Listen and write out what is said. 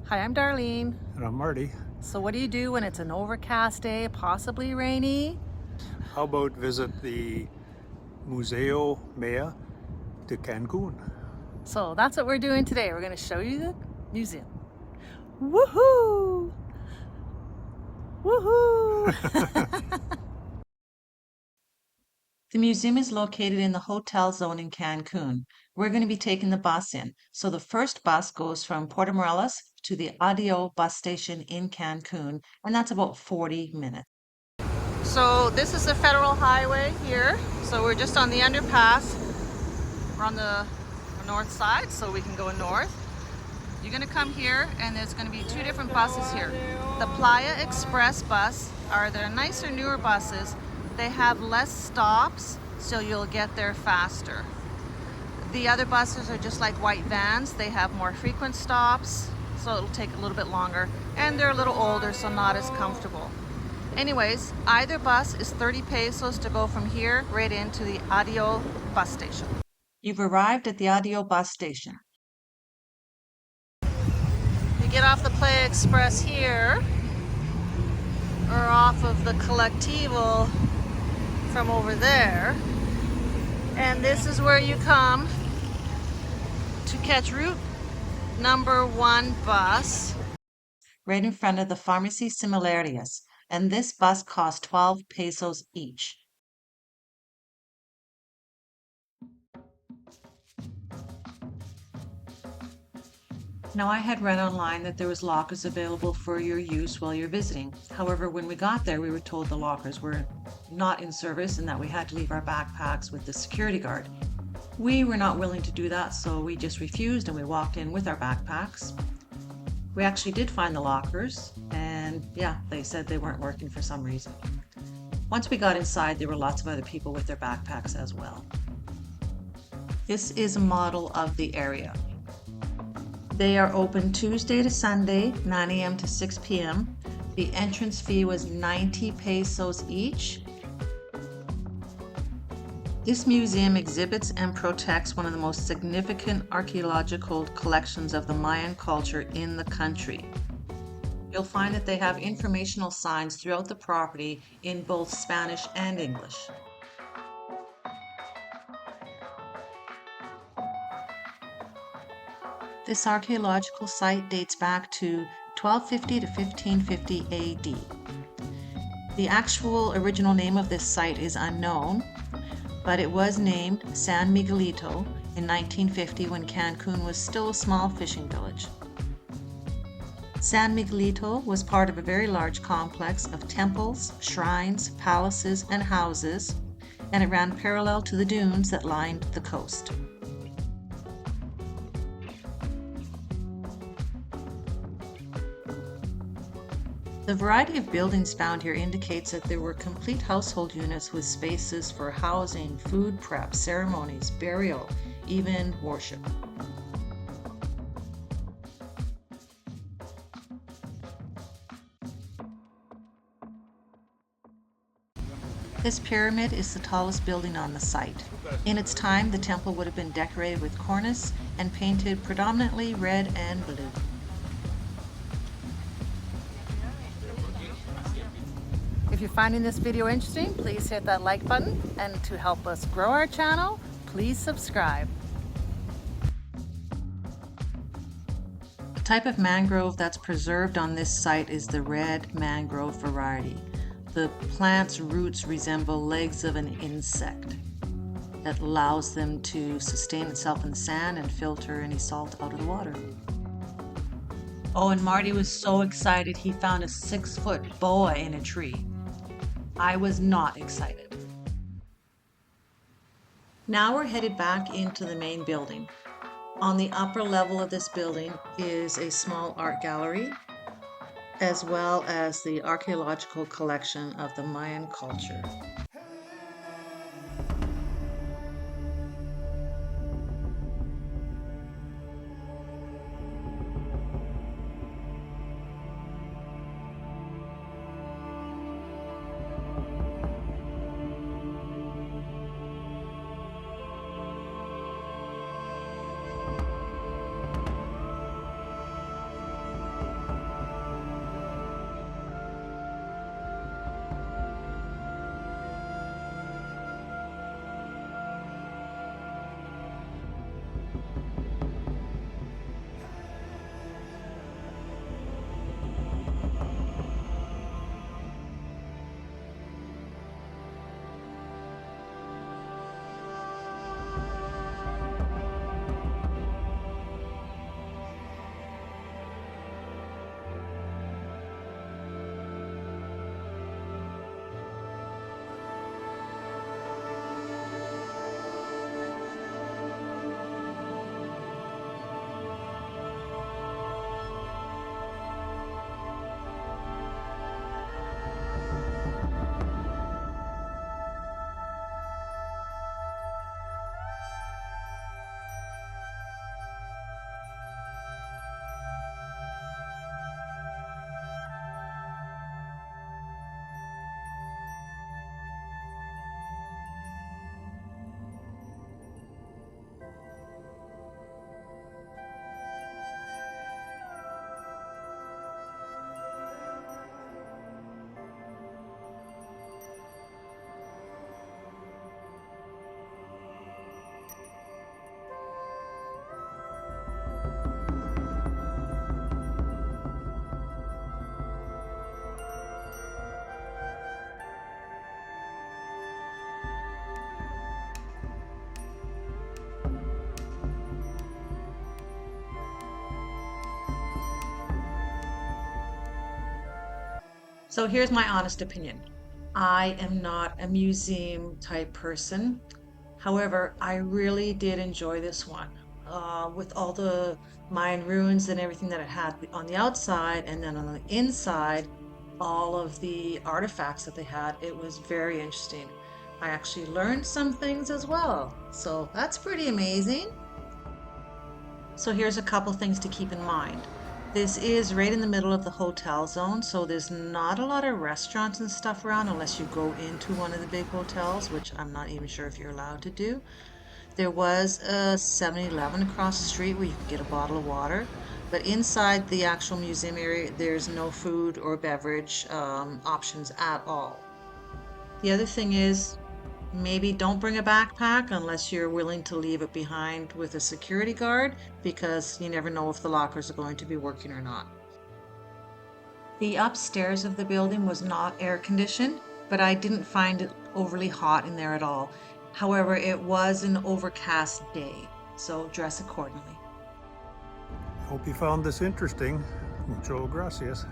Hi, I'm Darlene. And I'm Marty. So what do you do when it's an overcast day, possibly rainy? How about visit the Museo de Cancun? So that's what we're doing today. We're going to show you the museum. Woohoo! Woohoo! The museum is located in the hotel zone in Cancun. We're going to be taking the bus in. So the first bus goes from Puerto Morelos to the Adio bus station in Cancun, and that's about 40 minutes. So this is the federal highway here. So we're just on the underpass. We're on the north side, so we can go north. You're gonna come here, and there's gonna be two different buses here. The Playa Express bus are their nicer, newer buses. They have less stops, so you'll get there faster. The other buses are just like white vans. They have more frequent stops, so it'll take a little bit longer. And they're a little older, so not as comfortable. Anyways, either bus is 30 pesos to go from here right into the Adio bus station. You've arrived at the Adio bus station. You get off the Playa Express here, or off of the Colectivo from over there, and this is where you come to catch route number 1 bus right in front of the Pharmacy Similarias, and this bus costs 12 pesos each. Now, I had read online that there was lockers available for your use while you're visiting. However, when we got there, we were told the lockers were not in service and that we had to leave our backpacks with the security guard. We were not willing to do that, so we just refused and we walked in with our backpacks. We actually did find the lockers, and yeah, they said they weren't working for some reason. Once we got inside, there were lots of other people with their backpacks as well. This is a model of the area. They are open Tuesday to Sunday, 9 a.m. to 6 p.m. The entrance fee was 90 pesos each. This museum exhibits and protects one of the most significant archaeological collections of the Mayan culture in the country. You'll find that they have informational signs throughout the property in both Spanish and English. This archaeological site dates back to 1250 to 1550 AD. The actual original name of this site is unknown, but it was named San Miguelito in 1950 when Cancun was still a small fishing village. San Miguelito was part of a very large complex of temples, shrines, palaces, and houses, and it ran parallel to the dunes that lined the coast. The variety of buildings found here indicates that there were complete household units with spaces for housing, food prep, ceremonies, burial, even worship. This pyramid is the tallest building on the site. In its time, the temple would have been decorated with cornice and painted predominantly red and blue. If you're finding this video interesting, please hit that like button, and to help us grow our channel, please subscribe. The type of mangrove that's preserved on this site is the red mangrove variety. The plant's roots resemble legs of an insect that allows them to sustain itself in the sand and filter any salt out of the water. Oh, and Marty was so excited he found a 6-foot boa in a tree. I was not excited. Now we're headed back into the main building. On the upper level of this building is a small art gallery, as well as the archaeological collection of the Mayan culture. So here's my honest opinion. I am not a museum type person. However, I really did enjoy this one. With all the Mayan ruins and everything that it had on the outside, and then on the inside, all of the artifacts that they had, it was very interesting. I actually learned some things as well. So that's pretty amazing. So here's a couple things to keep in mind. This is right in the middle of the hotel zone, so there's not a lot of restaurants and stuff around unless you go into one of the big hotels, which I'm not even sure if you're allowed to do. There was a 7-Eleven across the street where you could get a bottle of water, but inside the actual museum area, there's no food or beverage options at all. The other thing is maybe don't bring a backpack unless you're willing to leave it behind with a security guard because you never know if the lockers are going to be working or not. The upstairs of the building was not air conditioned, but I didn't find it overly hot in there at all. However, it was an overcast day, so dress accordingly. Hope you found this interesting. Mucho gracias.